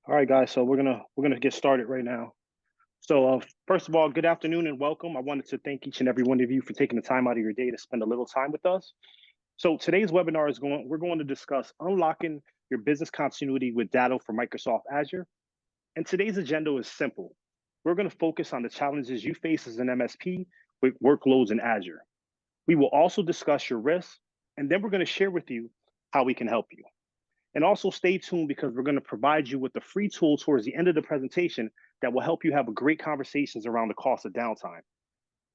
All right, guys. So we're gonna get started right now. So first of all, good afternoon and welcome. I wanted to thank each and every one of you for taking the time out of your day to spend a little time with us. So today's webinar we're going to discuss unlocking your business continuity with Datto for Microsoft Azure. And today's agenda is simple. We're going to focus on the challenges you face as an MSP with workloads in Azure. We will also discuss your risks, and then we're going to share with you how we can help you. And also stay tuned because we're going to provide you with a free tool towards the end of the presentation that will help you have a great conversations around the cost of downtime.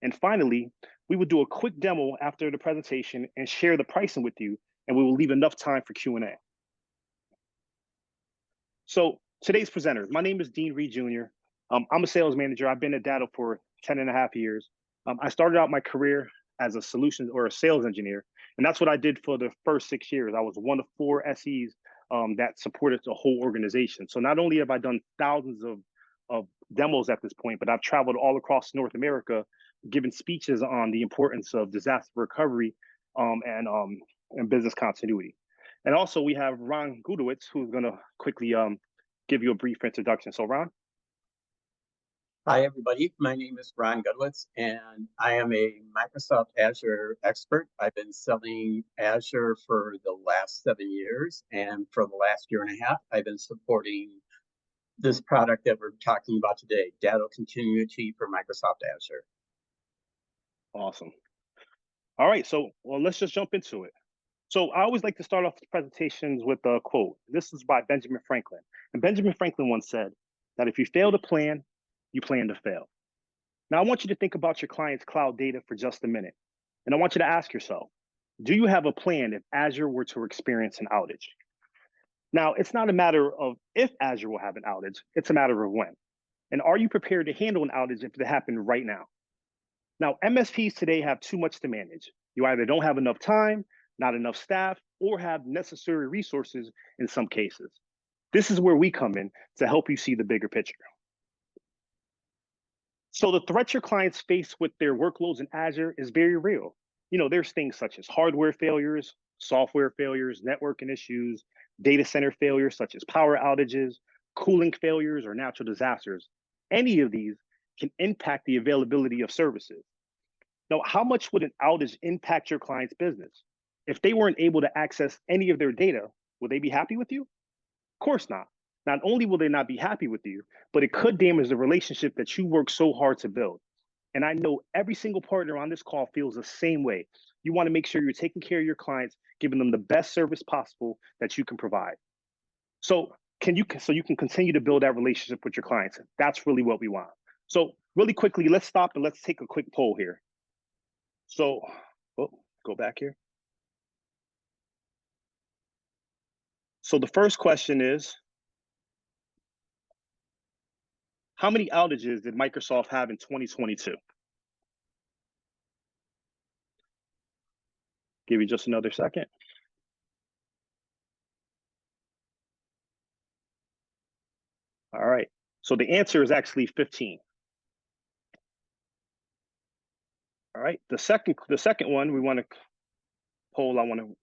And finally, we will do a quick demo after the presentation and share the pricing with you, and we will leave enough time for Q&A. So today's presenters, my name is Dean Reed Jr. I'm a sales manager. I've been at Datto for 10 and a half years. I started out my career as a solutions or a sales engineer, and that's what I did for the first 6 years. I was one of 4 SEs that supported the whole organization. So not only have I done thousands of demos at this point, but I've traveled all across North America, giving speeches on the importance of disaster recovery and business continuity. And also we have Ron Gudowitz, who's going to quickly give you a brief introduction. So Ron. Hi, everybody. My name is Ron Gudowitz, and I am a Microsoft Azure expert. I've been selling Azure for the last 7 years, and for the last year and a half, I've been supporting this product that we're talking about today, Datto Continuity for Microsoft Azure. Awesome. All right, so let's just jump into it. So I always like to start off presentations with a quote. This is by Benjamin Franklin. And Benjamin Franklin once said that if you fail to plan, you plan to fail. Now, I want you to think about your client's cloud data for just a minute. And I want you to ask yourself, do you have a plan if Azure were to experience an outage? Now, it's not a matter of if Azure will have an outage, it's a matter of when. And are you prepared to handle an outage if it happened right now? Now, MSPs today have too much to manage. You either don't have enough time, not enough staff, or have necessary resources in some cases. This is where we come in to help you see the bigger picture. So the threats your clients face with their workloads in Azure is very real. You know, there's things such as hardware failures, software failures, networking issues, data center failures such as power outages, cooling failures, or natural disasters. Any of these can impact the availability of services. Now, how much would an outage impact your client's business? If they weren't able to access any of their data, would they be happy with you? Of course not. Not only will they not be happy with you, but it could damage the relationship that you work so hard to build. And I know every single partner on this call feels the same way. You want to make sure you're taking care of your clients, giving them the best service possible that you can provide. So you can continue to build that relationship with your clients. That's really what we want. So really quickly, let's stop and let's take a quick poll here. So, go back here. So the first question is, how many outages did Microsoft have in 2022? Give you just another second. All right, so the answer is actually 15. All right, the second one we want to poll, I want to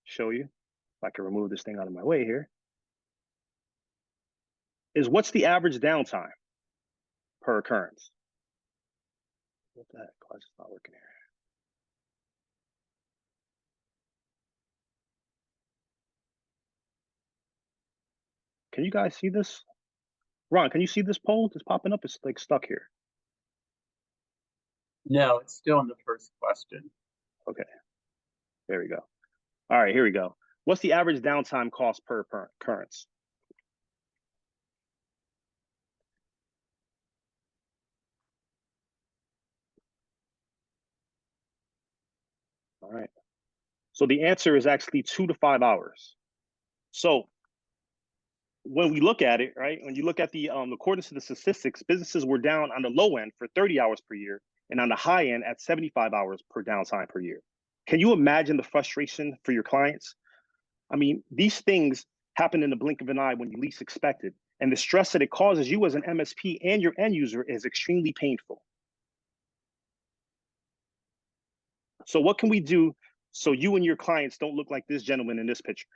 show you, if I can remove this thing out of my way here, is what's the average downtime per occurrence? What the heck? Why is it not working here? Can you guys see this? Ron, can you see this poll that's popping up? It's like stuck here. No, it's still in the first question. Okay, there we go. All right, here we go. What's the average downtime cost per occurrence? All right. So the answer is actually 2 to 5 hours. So when we look at it, right, when you look at the according to the statistics, businesses were down on the low end for 30 hours per year and on the high end at 75 hours per downtime per year. Can you imagine the frustration for your clients? I mean, these things happen in the blink of an eye when you least expect it. And the stress that it causes you as an MSP and your end user is extremely painful. So what can we do so you and your clients don't look like this gentleman in this picture?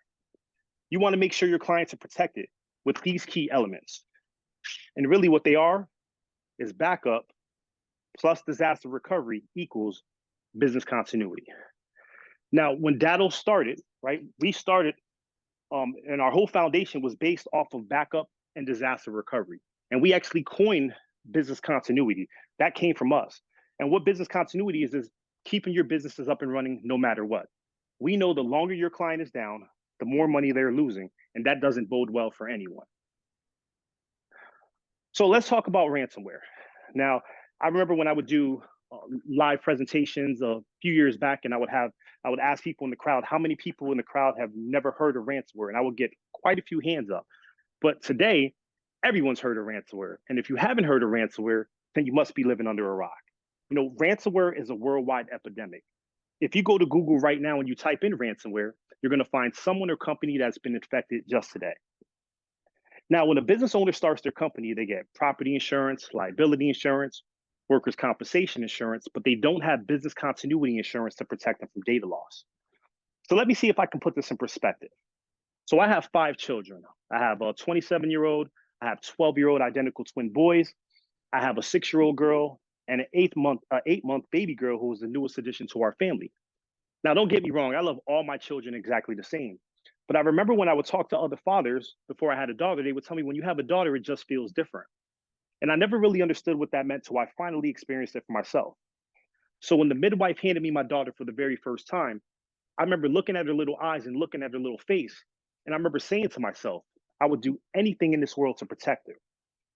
You want to make sure your clients are protected, with these key elements. And really what they are is backup plus disaster recovery equals business continuity. Now, when Datto started, right, we started, and our whole foundation was based off of backup and disaster recovery. And we actually coined business continuity. That came from us. And what business continuity is keeping your businesses up and running no matter what. We know the longer your client is down, the more money they're losing, and that doesn't bode well for anyone. So let's talk about ransomware. Now, I remember when I would do live presentations a few years back, and I would ask people in the crowd, how many people in the crowd have never heard of ransomware? And I would get quite a few hands up. But today, everyone's heard of ransomware. And if you haven't heard of ransomware, then you must be living under a rock. You know, ransomware is a worldwide epidemic. If you go to Google right now and you type in ransomware, you're going to find someone or company that's been infected just today. Now, when a business owner starts their company, they get property insurance, liability insurance, workers' compensation insurance, but they don't have business continuity insurance to protect them from data loss. So let me see if I can put this in perspective. So I have 5 children. I have a 27-year-old, I have 12-year-old identical twin boys, I have a 6-year-old girl, and an 8-month baby girl who is the newest addition to our family. Now, don't get me wrong, I love all my children exactly the same. But I remember when I would talk to other fathers before I had a daughter, they would tell me, when you have a daughter, it just feels different. And I never really understood what that meant until I finally experienced it for myself. So when the midwife handed me my daughter for the very first time, I remember looking at her little eyes and looking at her little face. And I remember saying to myself, I would do anything in this world to protect her.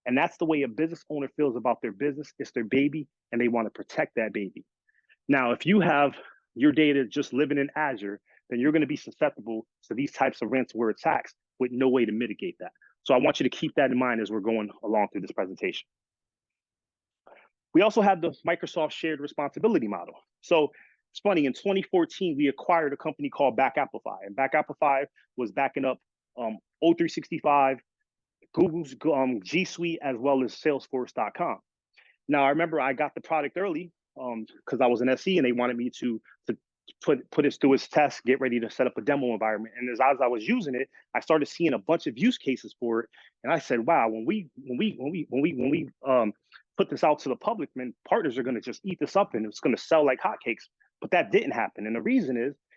And that's the way a business owner feels about their business. It's their baby, and they want to protect that baby. Now, if you have your data just living in Azure, then you're going to be susceptible to these types of ransomware attacks with no way to mitigate that. So I want you to keep that in mind as we're going along through this presentation. We also have the Microsoft shared responsibility model. So it's funny, in 2014, we acquired a company called Backapplify, and Backapplify was backing up O365, Google's G Suite, as well as Salesforce.com. Now, I remember I got the product early because I was an SE and they wanted me to put it through its test, get ready to set up a demo environment. And as I was using it, I started seeing a bunch of use cases for it. And I said, wow, when we put this out to the public, man, partners are going to just eat this up and it's going to sell like hotcakes. But that didn't happen. And the reason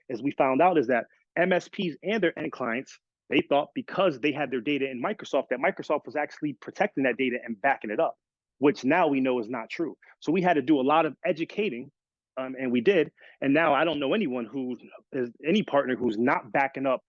is we found out is that MSPs and their end clients, they thought because they had their data in Microsoft, that Microsoft was actually protecting that data and backing it up, which now we know is not true. So we had to do a lot of educating, and we did. And now I don't know anyone who is any partner who's not backing up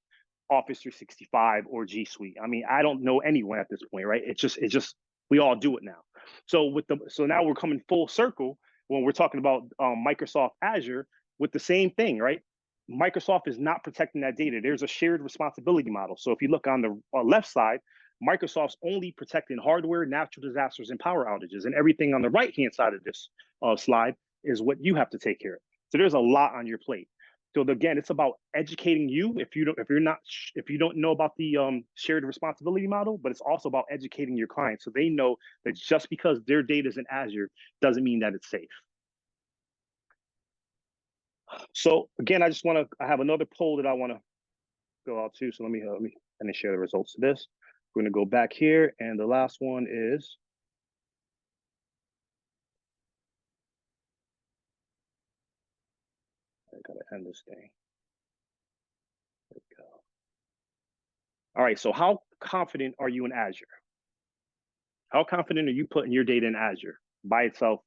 Office 365 or G Suite. I mean, I don't know anyone at this point, right? It's just we all do it now. So now we're coming full circle when we're talking about Microsoft Azure with the same thing, right? Microsoft is not protecting that data. There's a shared responsibility model. So if you look on the left side, Microsoft's only protecting hardware, natural disasters, and power outages. And everything on the right-hand side of this slide is what you have to take care of. So there's a lot on your plate. So again, it's about educating you if you don't know about the shared responsibility model, but it's also about educating your clients so they know that just because their data is in Azure doesn't mean that it's safe. So again, I have another poll that I want to go out to. So let me share the results of this. We're going to go back here, and the last one is I gotta end this thing. There we go. All right. So how confident are you in Azure? How confident are you putting your data in Azure by itself?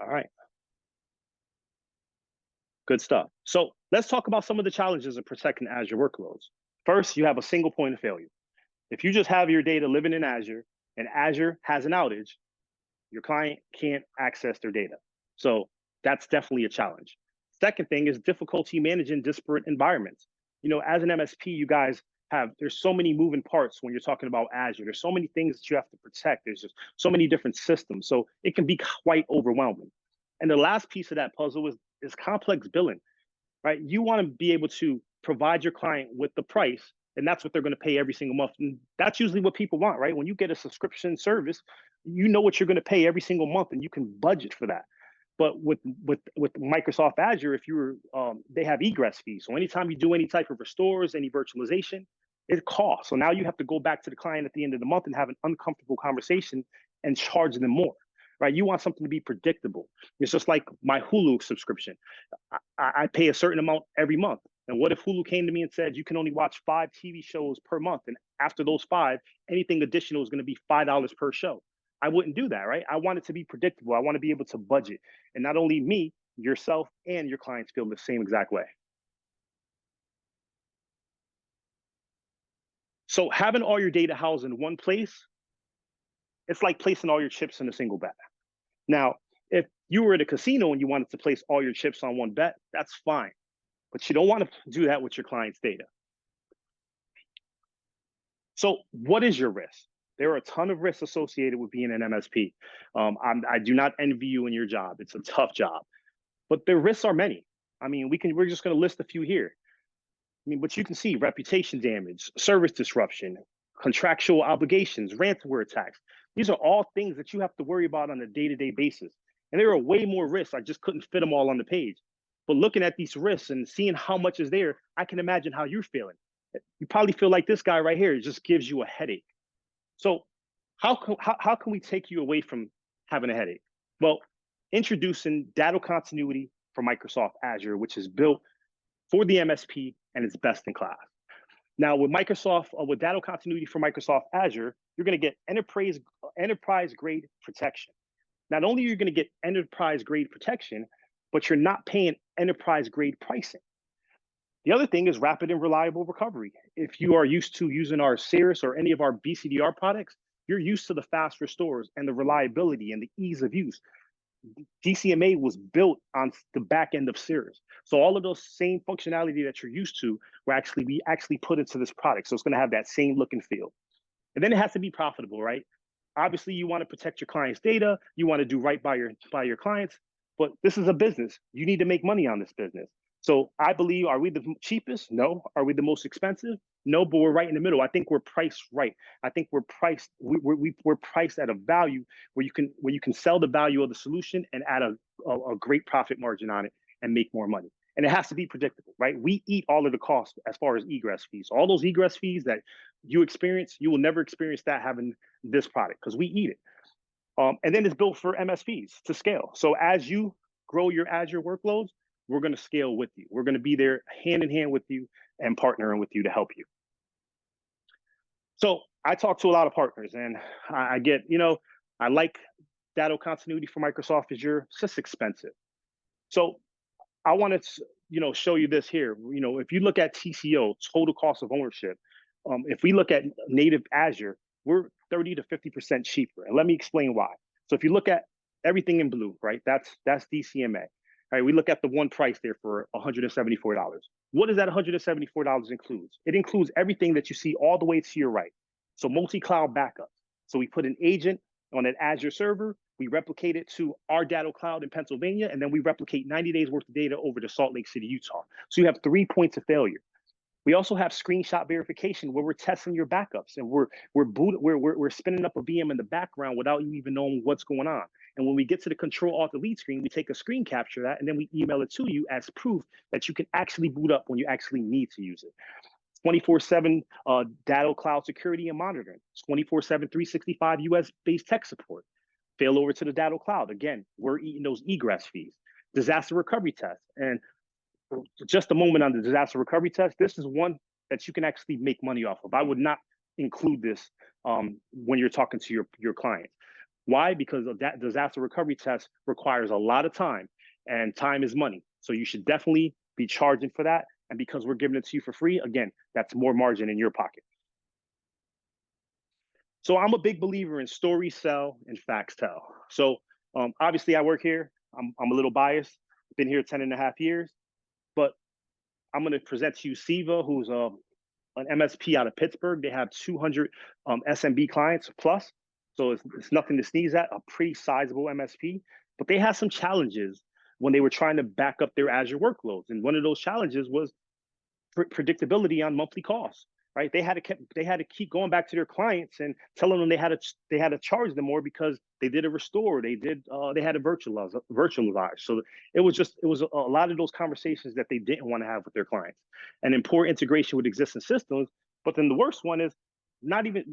All right. Good stuff. So let's talk about some of the challenges of protecting Azure workloads. First, you have a single point of failure. If you just have your data living in Azure and Azure has an outage, your client can't access their data. So that's definitely a challenge. Second thing is difficulty managing disparate environments. You know, as an MSP, you guys there's so many moving parts when you're talking about Azure. There's so many things that you have to protect. There's just so many different systems. So it can be quite overwhelming. And the last piece of that puzzle is complex billing, right? You want to be able to provide your client with the price and that's what they're going to pay every single month. And that's usually what people want, right? When you get a subscription service, you know what you're going to pay every single month, and you can budget for that. But with Microsoft Azure, if you were they have egress fees. So anytime you do any type of restores, any virtualization, it costs. So now you have to go back to the client at the end of the month and have an uncomfortable conversation and charge them more, right? You want something to be predictable. It's just like my Hulu subscription. I pay a certain amount every month. And what if Hulu came to me and said, you can only watch 5 TV shows per month, and after those 5, anything additional is going to be $5 per show? I wouldn't do that, right? I want it to be predictable. I want to be able to budget. And not only me, yourself and your clients feel the same exact way. So having all your data housed in one place, it's like placing all your chips in a single bet. Now, if you were at a casino and you wanted to place all your chips on one bet, that's fine. But you don't want to do that with your client's data. So what is your risk? There are a ton of risks associated with being an MSP. I do not envy you in your job. It's a tough job, but the risks are many. I mean, we're just going to list a few here. I mean, but you can see reputation damage, service disruption, contractual obligations, ransomware attacks. These are all things that you have to worry about on a day-to-day basis. And there are way more risks. I just couldn't fit them all on the page. But looking at these risks and seeing how much is there, I can imagine how you're feeling. You probably feel like this guy right here just gives you a headache. So how can we take you away from having a headache? Well, introducing Datto Continuity for Microsoft Azure, which is built for the MSP and it's best in class. Now with Datto Continuity for Microsoft Azure, you're going to get enterprise grade protection. Not only are you going to get enterprise grade protection, but you're not paying enterprise grade pricing. The other thing is rapid and reliable recovery. If you are used to using our Cirrus or any of our BCDR products, you're used to the fast restores and the reliability and the ease of use. DCMA was built on the back end of Cirrus. So all of those same functionality that you're used to, we actually put into this product. So it's going to have that same look and feel. And then it has to be profitable, right? Obviously, you want to protect your client's data. You want to do right by your clients. But this is a business. You need to make money on this business. So I believe, are we the cheapest? No. Are we the most expensive? No, but we're right in the middle. I think we're priced right. I think we're priced at a value where you can sell the value of the solution and add a great profit margin on it and make more money. And it has to be predictable, right? We eat all of the costs as far as egress fees. All those egress fees that you experience, you will never experience that having this product because we eat it. And then it's built for MSPs to scale. So as you grow your Azure workloads, we're going to scale with you. We're going to be there hand in hand with you and partnering with you to help you. So I talk to a lot of partners and I get, I like Datto Continuity for Microsoft Azure. It's just expensive. So I want to, show you this here. If you look at TCO, total cost of ownership, if we look at native Azure, we're 30 to 50% cheaper. And let me explain why. So if you look at everything in blue, right, that's DCMA. All right, we look at the one price there for $174. What does that $174 include? It includes everything that you see all the way to your right. So multi-cloud backup. So we put an agent on an Azure server, we replicate it to our Datto cloud in Pennsylvania, and then we replicate 90 days worth of data over to Salt Lake City, Utah. So you have 3 points of failure. We also have screenshot verification where we're testing your backups and we're spinning up a VM in the background without you even knowing what's going on. And when we get to the Control-Alt-Delete screen, we take a screen capture of that and then we email it to you as proof that you can actually boot up when you actually need to use it. 24/7 Datto cloud security and monitoring. 24/7 365 US-based tech support. Fail over to the Datto cloud. Again, we're eating those egress fees. Disaster recovery tests. And just a moment on the disaster recovery test, this is one that you can actually make money off of. I would not include this when you're talking to your client. Why? Because that disaster recovery test requires a lot of time, and time is money. So you should definitely be charging for that. And because we're giving it to you for free, again, that's more margin in your pocket. So I'm a big believer in story sell and facts tell. So obviously I work here. I'm a little biased. Been here 10.5 years. But I'm going to present to you Siva, who's an MSP out of Pittsburgh. They have 200 SMB clients plus. So it's nothing to sneeze at, a pretty sizable MSP. But they had some challenges when they were trying to back up their Azure workloads. And one of those challenges was predictability on monthly costs. right? They had to keep going back to their clients and telling them they had to charge them more because they did a restore, they had a virtualize. So it was a lot of those conversations that they didn't want to have with their clients, and then poor integration with existing systems. But then the worst one is not even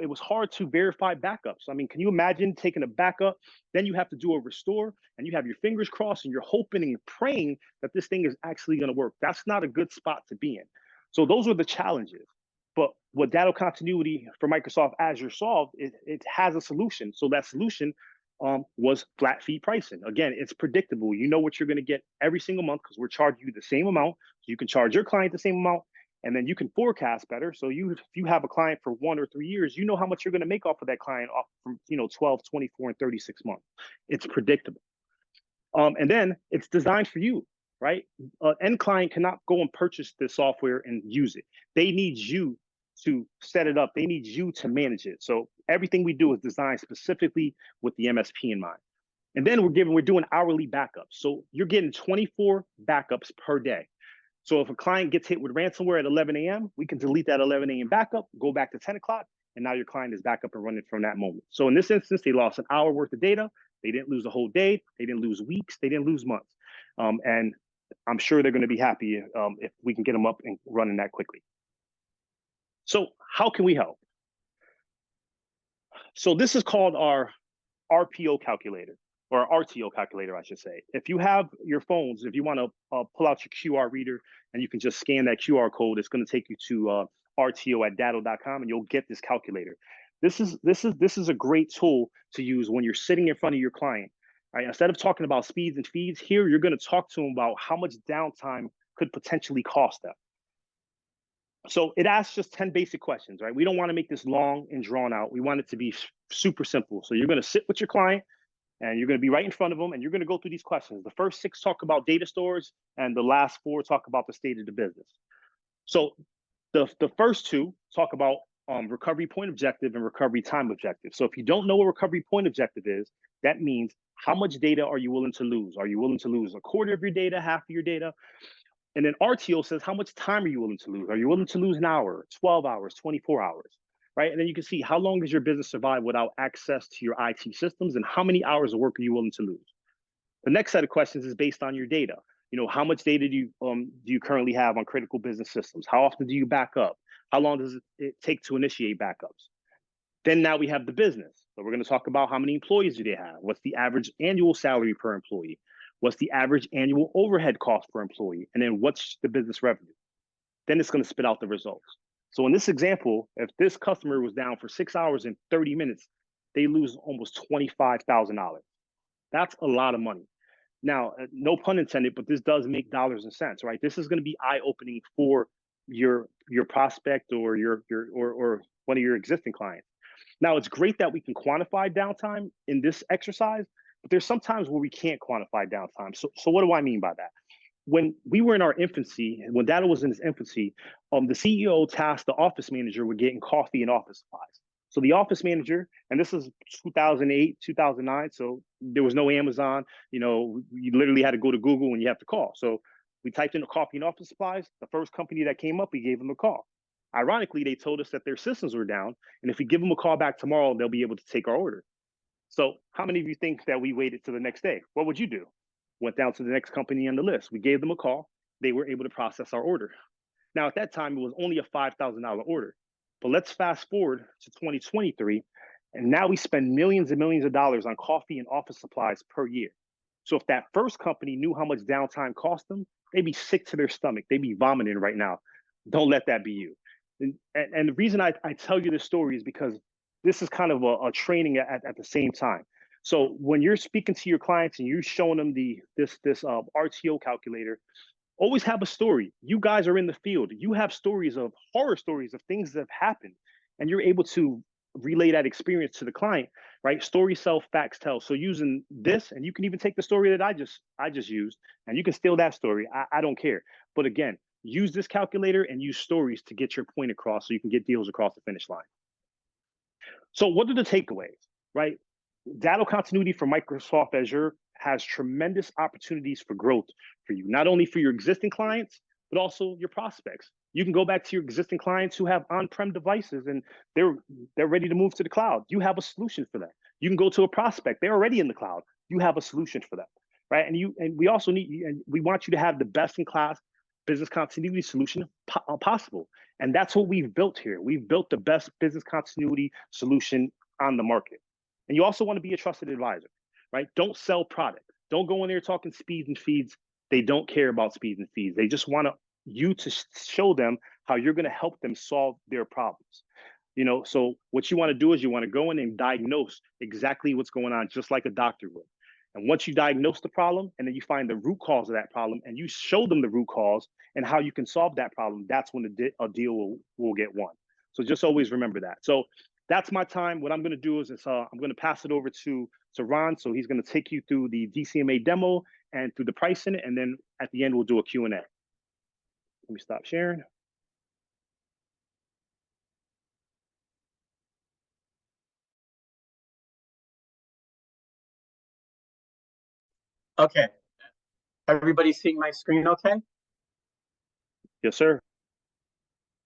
it was hard to verify backups. I mean, can you imagine taking a backup, then you have to do a restore, and you have your fingers crossed and you're hoping and praying that this thing is actually going to work? That's not a good spot to be in. So those were the challenges. But what Datto Continuity for Microsoft Azure solved, it has a solution. So that solution was flat fee pricing. Again, it's predictable. You know what you're going to get every single month because we're charging you the same amount. So you can charge your client the same amount, and then you can forecast better. So if you have a client for 1 or 3 years, you know how much you're going to make off of that client off from 12, 24, and 36 months. It's predictable. And then it's designed for you, right? End client cannot go and purchase the software and use it. They need you to set it up. They need you to manage it. So everything we do is designed specifically with the MSP in mind. And then we're doing hourly backups. So you're getting 24 backups per day. So if a client gets hit with ransomware at 11 a.m., we can delete that 11 a.m. backup, go back to 10 o'clock, and now your client is back up and running from that moment. So in this instance, they lost an hour worth of data. They didn't lose a whole day. They didn't lose weeks. They didn't lose months. And I'm sure they're going to be happy if we can get them up and running that quickly. So how can we help? So this is called our RPO calculator, or RTO calculator, I should say. If you have your phones, if you want to pull out your QR reader and you can just scan that QR code, it's going to take you to rto@datto.com, and you'll get this calculator. This is a great tool to use when you're sitting in front of your client. Right? Instead of talking about speeds and feeds, here you're going to talk to them about how much downtime could potentially cost them. So it asks just 10 basic questions, right? We don't want to make this long and drawn out. We want it to be super simple. So you're going to sit with your client and you're going to be right in front of them and you're going to go through these questions. The first 6 talk about data stores and the last 4 talk about the state of the business. So the first 2 talk about recovery point objective and recovery time objective. So if you don't know what recovery point objective is, that means how much data are you willing to lose? Are you willing to lose a quarter of your data, half of your data? And then RTO says, how much time are you willing to lose? Are you willing to lose an hour, 12 hours, 24 hours, right? And then you can see how long does your business survive without access to your IT systems, and how many hours of work are you willing to lose? The next set of questions is based on your data. How much data do you currently have on critical business systems? How often do you back up? How long does it take to initiate backups? Then now we have the business. So we're going to talk about how many employees do they have? What's the average annual salary per employee? What's the average annual overhead cost per employee? And then what's the business revenue? Then it's going to spit out the results. So in this example, if this customer was down for 6 hours and 30 minutes, they lose almost $25,000. That's a lot of money. Now, no pun intended, but this does make dollars and cents, right? This is going to be eye-opening for your prospect or or one of your existing clients. Now, it's great that we can quantify downtime in this exercise, but there's some times where we can't quantify downtime. So what do I mean by that? When we were in our infancy, and when Datto was in its infancy, the CEO tasked the office manager with getting coffee and office supplies. So the office manager, and this is 2008, 2009, so there was no Amazon. You literally had to go to Google when you have to call. So we typed in coffee and office supplies. The first company that came up, we gave them a call. Ironically, they told us that their systems were down, and if we give them a call back tomorrow, they'll be able to take our order. So how many of you think that we waited to the next day? What would you do? Went down to the next company on the list. We gave them a call. They were able to process our order. Now, at that time, it was only a $5,000 order. But let's fast forward to 2023, and now we spend millions and millions of dollars on coffee and office supplies per year. So if that first company knew how much downtime cost them, they'd be sick to their stomach. They'd be vomiting right now. Don't let that be you. And the reason I tell you this story is because this is kind of a training at the same time. So when you're speaking to your clients and you're showing them this RTO calculator, always have a story. You guys are in the field. You have stories of horror stories of things that have happened, and you're able to relay that experience to the client, right? Story sell, facts tell. So using this, and you can even take the story that I just used, and you can steal that story. I don't care. But again, use this calculator and use stories to get your point across so you can get deals across the finish line. So what are the takeaways, right? Datto Continuity for Microsoft Azure has tremendous opportunities for growth for you, not only for your existing clients, but also your prospects. You can go back to your existing clients who have on-prem devices and they're ready to move to the cloud. You have a solution for that. You can go to a prospect, they're already in the cloud. You have a solution for them, right? And we also we want you to have the best-in-class business continuity solution possible. And that's what we've built here. We've built the best business continuity solution on the market. And you also want to be a trusted advisor, right? Don't sell product. Don't go in there talking speeds and feeds. They don't care about speeds and feeds. They just want you to show them how you're going to help them solve their problems. So what you want to do is you want to go in and diagnose exactly what's going on, just like a doctor would. And once you diagnose the problem and then you find the root cause of that problem and you show them the root cause and how you can solve that problem, that's when a deal will get won. So just always remember that. So that's my time. What I'm going to do is I'm going to pass it over to Ron. So he's going to take you through the DCMA demo and through the pricing. And then at the end, we'll do a Q&A. Let me stop sharing. Okay. Everybody seeing my screen okay? Yes, sir.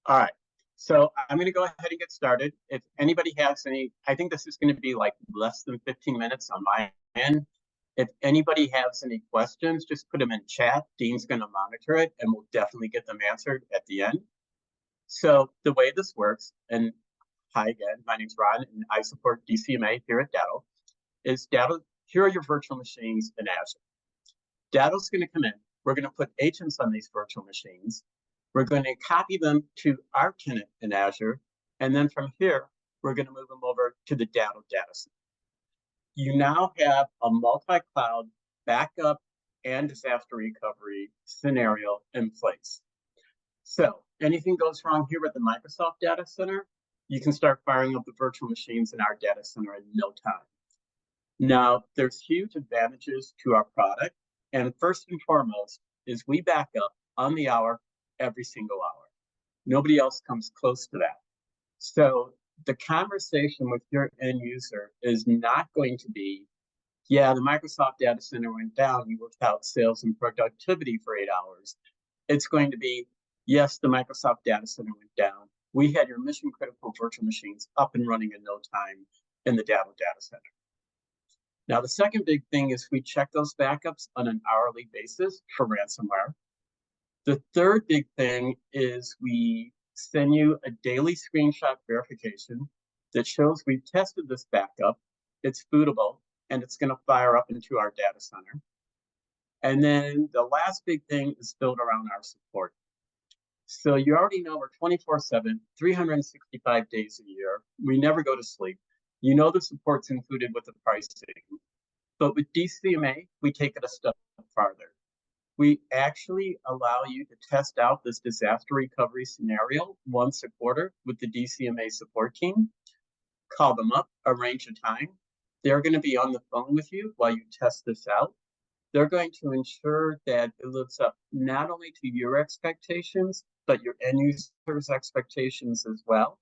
All right. So I'm going to go ahead and get started. If anybody has any, I think this is going to be like less than 15 minutes on my end. If anybody has any questions, just put them in chat. Dean's going to monitor it and we'll definitely get them answered at the end. So the way this works, and hi again, my name's Ron and I support DCMA here at Datto, is Datto, here are your virtual machines in Azure. Datto's going to come in. We're going to put agents on these virtual machines. We're going to copy them to our tenant in Azure. And then from here, we're going to move them over to the Datto data center. You now have a multi-cloud backup and disaster recovery scenario in place. So anything goes wrong here at the Microsoft data center, you can start firing up the virtual machines in our data center in no time. Now, there's huge advantages to our product. And first and foremost is we back up on the hour every single hour. Nobody else comes close to that. So the conversation with your end user is not going to be, yeah, the Microsoft data center went down, you worked out sales and productivity for 8 hours. It's going to be, yes, the Microsoft data center went down. We had your mission critical virtual machines up and running in no time in the Datto data center. Now, the second big thing is we check those backups on an hourly basis for ransomware. The third big thing is we send you a daily screenshot verification that shows we've tested this backup, it's bootable, and it's going to fire up into our data center. And then the last big thing is built around our support. So you already know we're 24/7, 365 days a year. We never go to sleep. You know the support's included with the pricing. But with DCMA, we take it a step farther. We actually allow you to test out this disaster recovery scenario once a quarter with the DCMA support team. Call them up, arrange a time. They're going to be on the phone with you while you test this out. They're going to ensure that it lives up not only to your expectations, but your end user's expectations as well.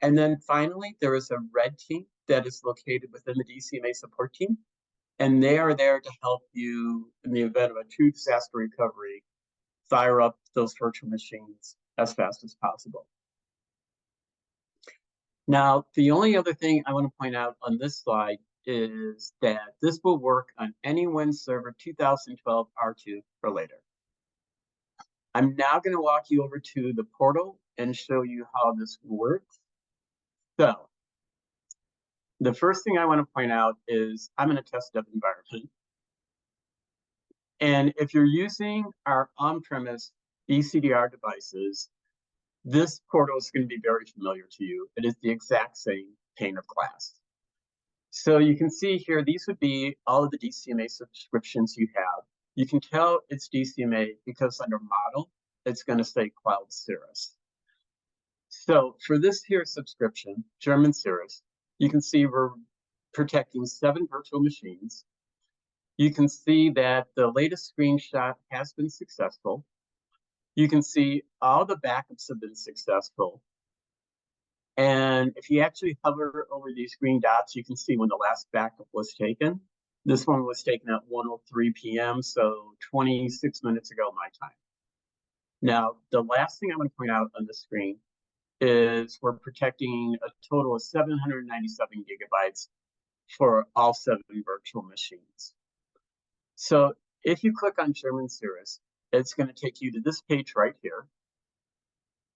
And then finally, there is a red team that is located within the DCMA support team. And they are there to help you in the event of a true disaster recovery, fire up those virtual machines as fast as possible. Now, the only other thing I want to point out on this slide is that this will work on any Win Server 2012 R2 or later. I'm now going to walk you over to the portal and show you how this works. So the first thing I want to point out is I'm in a test dev environment. And if you're using our on-premise ECDR devices, this portal is going to be very familiar to you. It is the exact same pane of glass. So you can see here, these would be all of the DCMA subscriptions you have. You can tell it's DCMA because under model, it's going to say Cloud Cirrus. So for this here subscription, German Cirrus, you can see we're protecting 7 virtual machines. You can see that the latest screenshot has been successful. You can see all the backups have been successful. And if you actually hover over these green dots, you can see when the last backup was taken. This one was taken at 1:03 p.m., so 26 minutes ago my time. Now, the last thing I want to point out on the screen is we're protecting a total of 797 gigabytes for all 7 virtual machines. So if you click on German Series, it's going to take you to this page right here.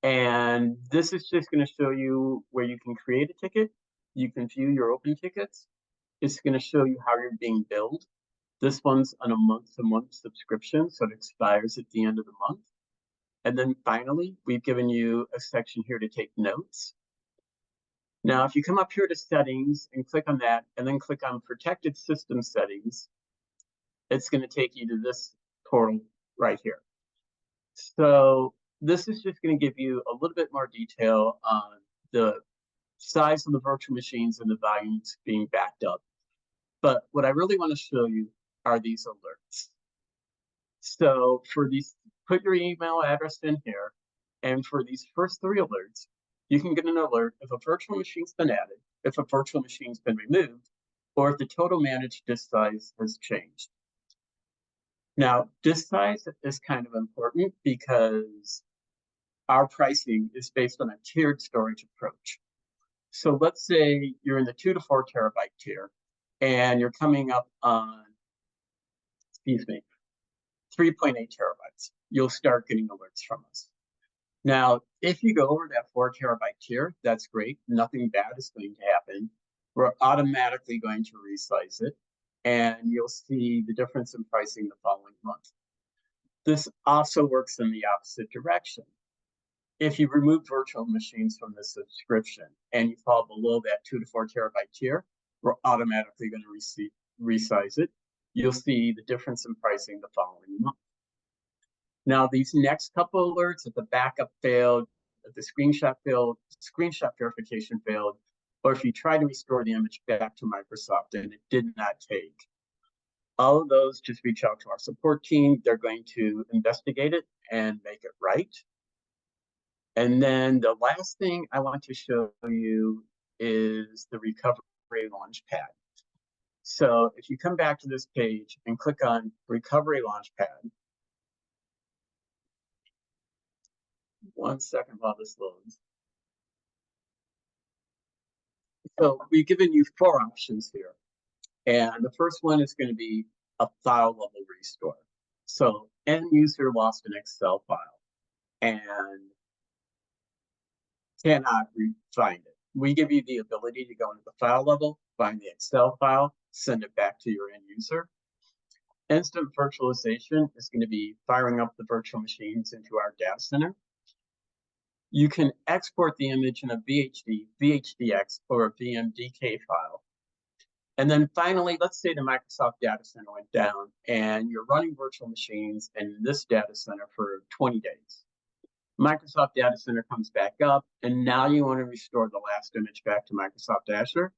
And this is just going to show you where you can create a ticket. You can view your open tickets. It's going to show you how you're being billed. This one's on a month-to-month subscription, so it expires at the end of the month. And then finally, we've given you a section here to take notes. Now, if you come up here to settings and click on that, and then click on protected system settings, it's going to take you to this portal right here. So this is just going to give you a little bit more detail on the size of the virtual machines and the volumes being backed up. But what I really want to show you are these alerts. So for these, put your email address in here, and for these first 3 alerts, you can get an alert if a virtual machine's been added, if a virtual machine's been removed, or if the total managed disk size has changed. Now, disk size is kind of important because our pricing is based on a tiered storage approach. So let's say you're in the 2 to 4 terabyte tier, and you're coming up on, 3.8 terabytes. You'll start getting alerts from us. Now, if you go over that 4 terabyte tier, that's great. Nothing bad is going to happen. We're automatically going to resize it, and you'll see the difference in pricing the following month. This also works in the opposite direction. If you remove virtual machines from the subscription and you fall below that 2 to 4 terabyte tier, we're automatically going to resize it. You'll see the difference in pricing the following month. Now, these next couple alerts, if the backup failed, if the screenshot failed, screenshot verification failed, or if you try to restore the image back to Microsoft and it did not take, all of those, just reach out to our support team. They're going to investigate it and make it right. And then the last thing I want to show you is the Recovery Launchpad. So if you come back to this page and click on Recovery Launchpad, one second while this loads. So we've given you 4 options here. And the first one is going to be a file level restore. So end user lost an Excel file and cannot find it. We give you the ability to go into the file level, find the Excel file, send it back to your end user. Instant virtualization is going to be firing up the virtual machines into our data center. You can export the image in a VHD, VHDX, or a VMDK file. And then finally, let's say the Microsoft data center went down and you're running virtual machines in this data center for 20 days. Microsoft data center comes back up, and now you want to restore the last image back to Microsoft Azure.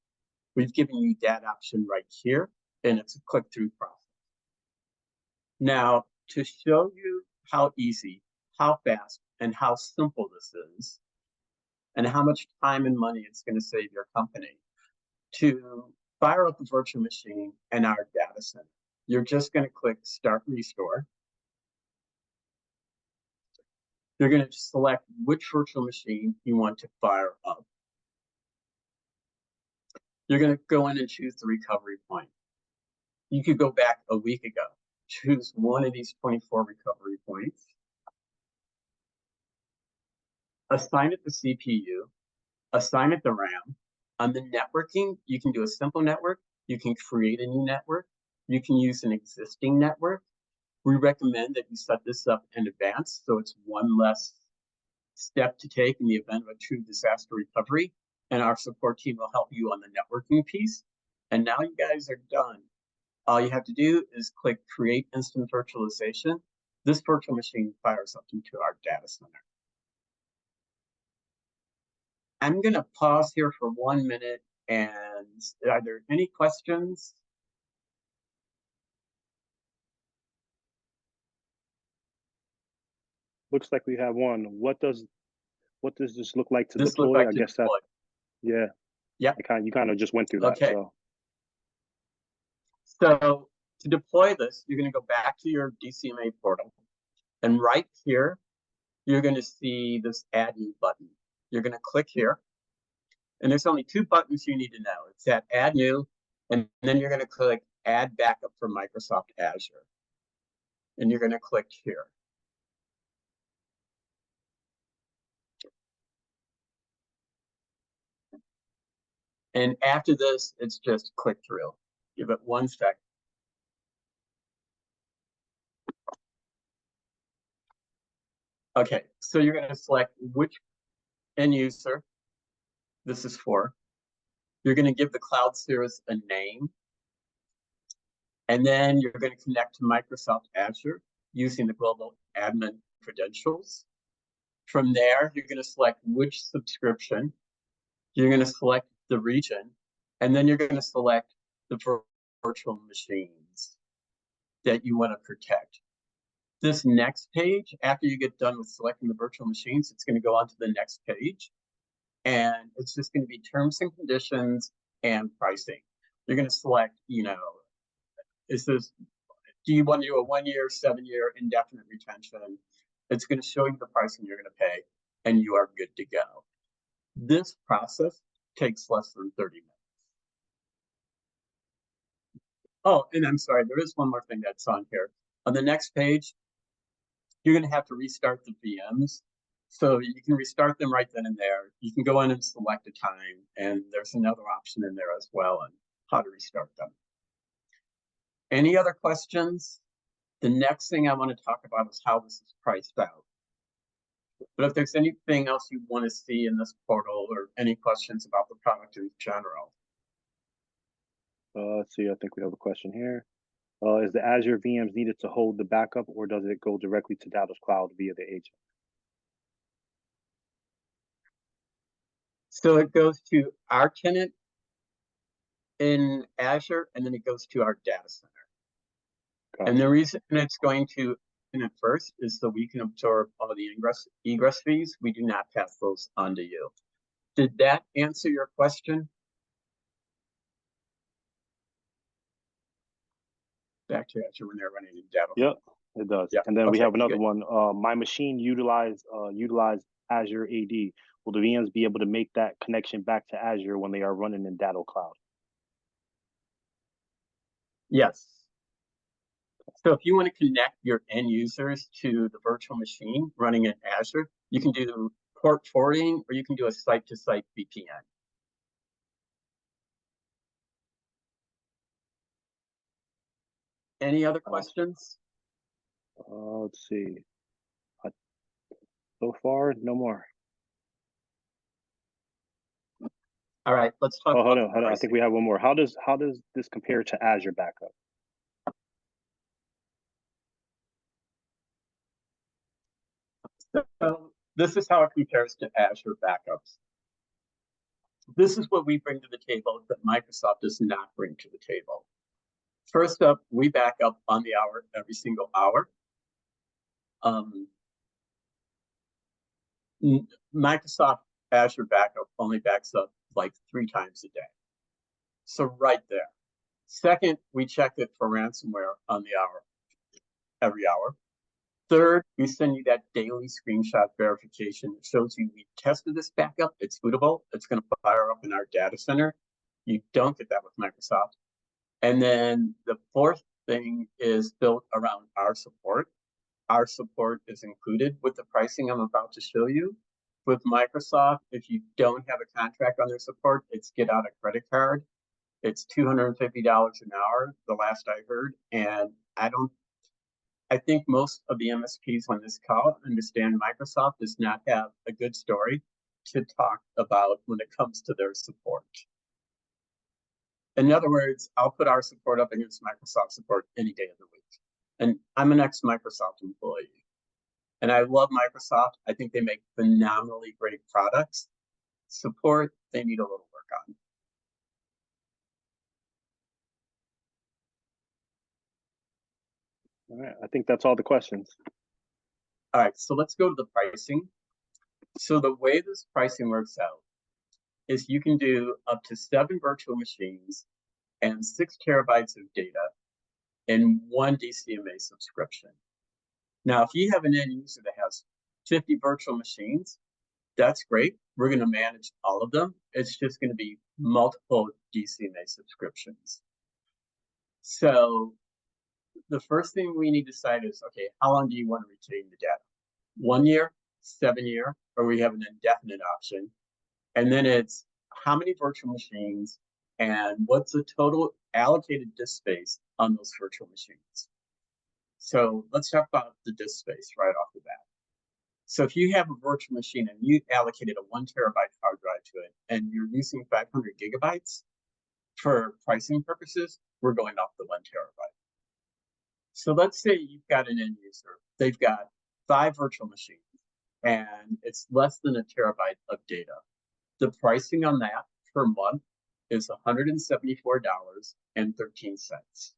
We've given you that option right here, and it's a click-through process. Now, to show you how easy, how fast, and how simple this is, and how much time and money it's going to save your company, to fire up a virtual machine in our data center, you're just going to click Start Restore. You're going to select which virtual machine you want to fire up. You're going to go in and choose the recovery point. You could go back a week ago, choose one of these 24 recovery points, assign it the CPU, assign it the RAM. On the networking, you can do a simple network. You can create a new network. You can use an existing network. We recommend that you set this up in advance, so it's one less step to take in the event of a true disaster recovery, and our support team will help you on the networking piece. And now you guys are done. All you have to do is click Create Instant Virtualization. This virtual machine fires up into our data center. I'm going to pause here for 1 minute, and are there any questions? Looks like we have one. What does this look like to This deploy? look like I to guess deploy. yeah. Yeah. You kind of just went through that. Okay. So to deploy this, you're going to go back to your DCMA portal, and right here, you're going to see this Add New button. You're going to click here. And there's only two buttons you need to know. It's that Add New, and then you're going to click Add Backup for Microsoft Azure. And you're going to click here. And after this, it's just click through. Give it 1 second. Okay, so you're going to select which end user this is for. You're going to give the cloud service a name. And then you're going to connect to Microsoft Azure using the global admin credentials. From there, you're going to select which subscription. You're going to select the region, and then you're going to select the virtual machines that you want to protect. This next page, after you get done with selecting the virtual machines, it's going to go on to the next page. And it's just going to be terms and conditions and pricing. You're going to select, do you want to do a 1 year, 7 year indefinite retention? It's going to show you the pricing you're going to pay, and you are good to go. This process takes less than 30 minutes. Oh, and I'm sorry, there is one more thing that's on here. On the next page, you're going to have to restart the VMs. So you can restart them right then and there. You can go in and select a time, and there's another option in there as well on how to restart them. Any other questions? The next thing I want to talk about is how this is priced out. But if there's anything else you want to see in this portal or any questions about the product in general. Let's see, I think we have a question here. Is the Azure VMs needed to hold the backup, or does it go directly to Datto's cloud via the agent? So it goes to our tenant in Azure, and then it goes to our data center. Gotcha. And the reason it's going to tenant first is so we can absorb all the egress fees. We do not pass those on to you. Did that answer your question? Back to Azure when they're running in data. Yep, it does. Yep. And then we have another one. My machine utilize Azure AD. Will the VMs be able to make that connection back to Azure when they are running in Datto Cloud? Yes. So if you want to connect your end users to the virtual machine running in Azure, you can do port forwarding, or you can do a site-to-site VPN. Any other questions? Let's see. So far, no more. All right, let's talk. Hold on. I think we have one more. How does this compare to Azure Backup? So this is how it compares to Azure Backups. This is what we bring to the table that Microsoft does not bring to the table. First up, we back up on the hour every single hour. Microsoft Azure Backup only backs up like 3 times a day. So right there. Second, we check it for ransomware on the hour, every hour. Third, we send you that daily screenshot verification that shows you we tested this backup, it's bootable, it's going to fire up in our data center. You don't get that with Microsoft. And then the fourth thing is built around our support. Our support is included with the pricing I'm about to show you. With Microsoft, if you don't have a contract on their support, it's get out a credit card. It's $250 an hour, the last I heard. And I think most of the MSPs on this call understand Microsoft does not have a good story to talk about when it comes to their support. In other words, I'll put our support up against Microsoft support any day of the week. And I'm an ex-Microsoft employee. And I love Microsoft. I think they make phenomenally great products. Support, they need a little work on. All right, I think that's all the questions. All right, so let's go to the pricing. So the way this pricing works out is you can do up to 7 virtual machines and 6 terabytes of data in 1 DCMA subscription. Now, if you have an end user that has 50 virtual machines. That's great. We're going to manage all of them. It's just going to be multiple DCMA subscriptions. So the first thing we need to decide is, okay, how long do you want to retain the data? 1 year, 7 year, or we have an indefinite option. And then it's how many virtual machines and what's the total allocated disk space on those virtual machines. So let's talk about the disk space right off the bat. So if you have a virtual machine and you allocated a 1 terabyte hard drive to it and you're using 500 gigabytes for pricing purposes, we're going off the 1 terabyte. So let's say you've got an end user, they've got 5 virtual machines and it's less than a terabyte of data. The pricing on that per month is $174.13.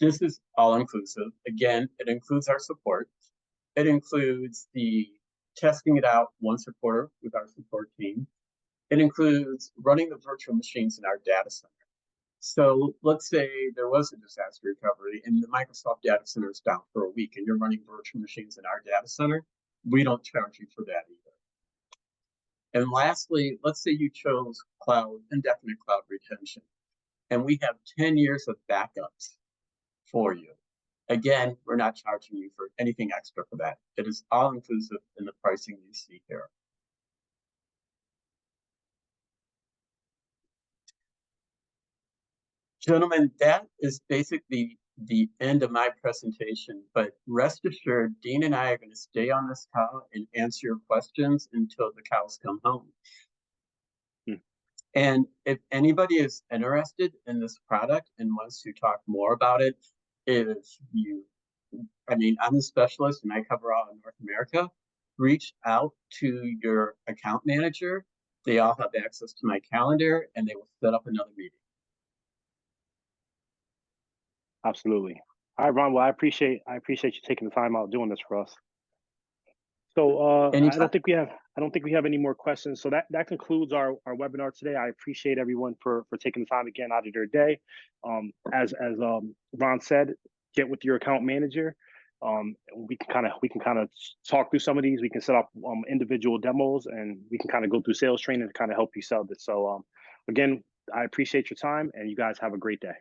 This is all inclusive. Again, it includes our support. It includes the testing it out once a quarter with our support team. It includes running the virtual machines in our data center. So let's say there was a disaster recovery and the Microsoft data center is down for a week and you're running virtual machines in our data center. We don't charge you for that either. And lastly, let's say you chose cloud, indefinite cloud retention, and we have 10 years of backups for you. Again, we're not charging you for anything extra for that. It is all inclusive in the pricing you see here. Gentlemen, that is basically the end of my presentation, but rest assured, Dean and I are going to stay on this call and answer your questions until the cows come home. And if anybody is interested in this product and wants to talk more about it, I'm a specialist and I cover all of North America. Reach out to your account manager. They all have access to my calendar and they will set up another meeting. Absolutely. All right, Ron. Well, I appreciate you taking the time out doing this for us. So I don't think we have any more questions. So that concludes our webinar today. I appreciate everyone for taking the time again out of their day. As Ron said, get with your account manager. We can kind of talk through some of these. We can set up individual demos, and we can kind of go through sales training to kind of help you sell this. So again, I appreciate your time, and you guys have a great day.